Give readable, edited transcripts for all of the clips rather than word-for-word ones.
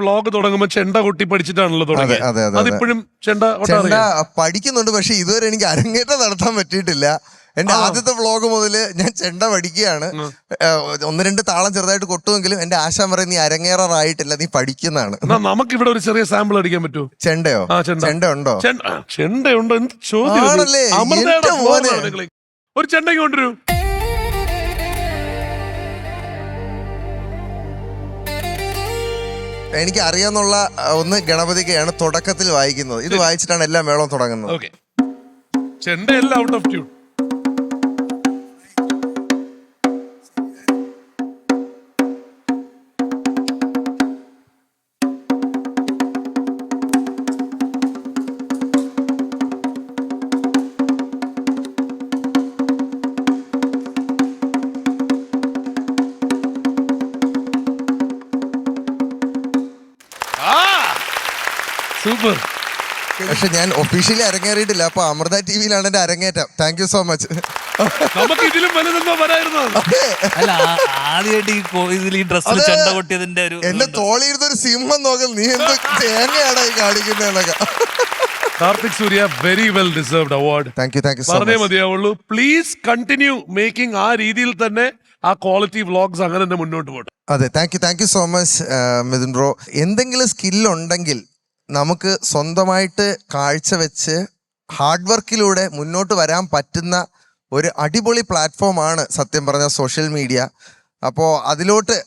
Vlog തുടങ്ങുമ്പോ ചെണ്ട കൊട്ടി പഠിച്ചിട്ടാണല്ലോ തുടങ്ങിയത്. അതിപ്പോഴും ചെണ്ട പഠിക്കുന്നുണ്ട്, പക്ഷെ ഇതുവരെ എനിക്ക് അരങ്ങേറ്റം നടത്താൻ പറ്റിയിട്ടില്ല. എന്റെ ആദ്യത്തെ വ്ളോഗ് മുതല് ഞാൻ ചെണ്ട പഠിക്കുകയാണ്. 1-2 താളം ചെറുതായിട്ട് കൊട്ടുമെങ്കിലും എന്റെ ആശാൻ പറയും നീ അരങ്ങേറാറായിട്ടില്ല, നീ പഠിക്കുന്നതാണ്. നമുക്ക് ഇവിടെ ഒരു ചെറിയ സാമ്പിൾ അടിക്കാൻ പറ്റുമോ? ചെണ്ടയോ? ചെണ്ട ഉണ്ടോ? ചെണ്ടയുണ്ടോ? എന്ത് ചോദ്യം! ഒരു ചെണ്ട കൊണ്ടുവരൂ. എനിക്ക് അറിയാന്നുള്ള ഒന്ന് ഗണപതികയാണ് തുടക്കത്തിൽ വായിക്കുന്നത്. ഇത് വായിച്ചിട്ടാണ് എല്ലാ മേളവും തുടങ്ങുന്നത്. ചെണ്ടയല്ല ഔട്ട് ഓഫ് ട്യൂൺ. സൂപ്പർ. പക്ഷെ ഞാൻ ഒഫീഷ്യലി അരങ്ങേറിയിട്ടില്ല. അപ്പൊ അമൃത ടിവിയിലാണ് എന്റെ അരങ്ങേറ്റം. Thank you so much. നമുക്ക് ഇതിലും വലുതെന്തോ വരായിരുന്നു. എന്റെ തോളിയിരുന്നൊരു സിംഹം നോക്കൽ, നീ എന്ത് തേങ്ങയാണ് ഈ കാണിക്കുന്നതൊക്കെ. Karthik Surya, very well deserved award. Thank you പറഞ്ഞേ മതിയാവുള്ളൂ. പ്ലീസ് കണ്ടിന്യൂ മേക്കിംഗ് ആ രീതിയിൽ തന്നെ ആ ക്വാളിറ്റി വ്ളോഗ്സ് അങ്ങനെ തന്നെ മുന്നോട്ട് പോട്ടെ. അതെ, thank you so much Mithun bro. എന്തെങ്കിലും സ്കില്ലുണ്ടെങ്കിൽ നമുക്ക് സ്വന്തമായിട്ട് കാഴ്ചവെച്ച് ഹാർഡ് വർക്കിലൂടെ മുന്നോട്ട് വരാൻ പറ്റുന്ന ഒരു അടിപൊളി പ്ലാറ്റ്ഫോമാണ് സത്യം പറഞ്ഞ സോഷ്യൽ മീഡിയ. അപ്പോൾ അതിലോട്ട്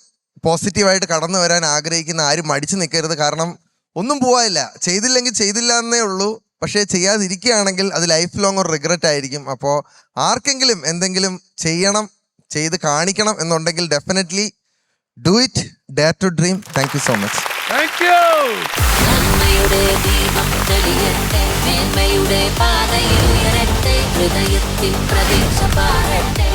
പോസിറ്റീവായിട്ട് കടന്നു വരാൻ ആഗ്രഹിക്കുന്ന ആരും മടിച്ചു നിൽക്കരുത്. കാരണം ഒന്നും പോവാനില്ല, ചെയ്തില്ലെങ്കിൽ ചെയ്തില്ല എന്നേ ഉള്ളൂ. പക്ഷേ ചെയ്യാതിരിക്കുകയാണെങ്കിൽ അത് ലൈഫ് ലോങ് ഒരു റിഗ്രറ്റ് ആയിരിക്കും. അപ്പോൾ ആർക്കെങ്കിലും എന്തെങ്കിലും ചെയ്യണം, ചെയ്ത് കാണിക്കണം എന്നുണ്ടെങ്കിൽ definitely do it, dare to dream. Thank you so much. Thank you. നന്മയുടെ ദീപം തെളിയട്ടെ, മേന്മയുടെ പാതയിൽ ഉയരട്ടെ, ഹൃദയത്തിൽ പ്രതീക്ഷ പാറട്ടെ.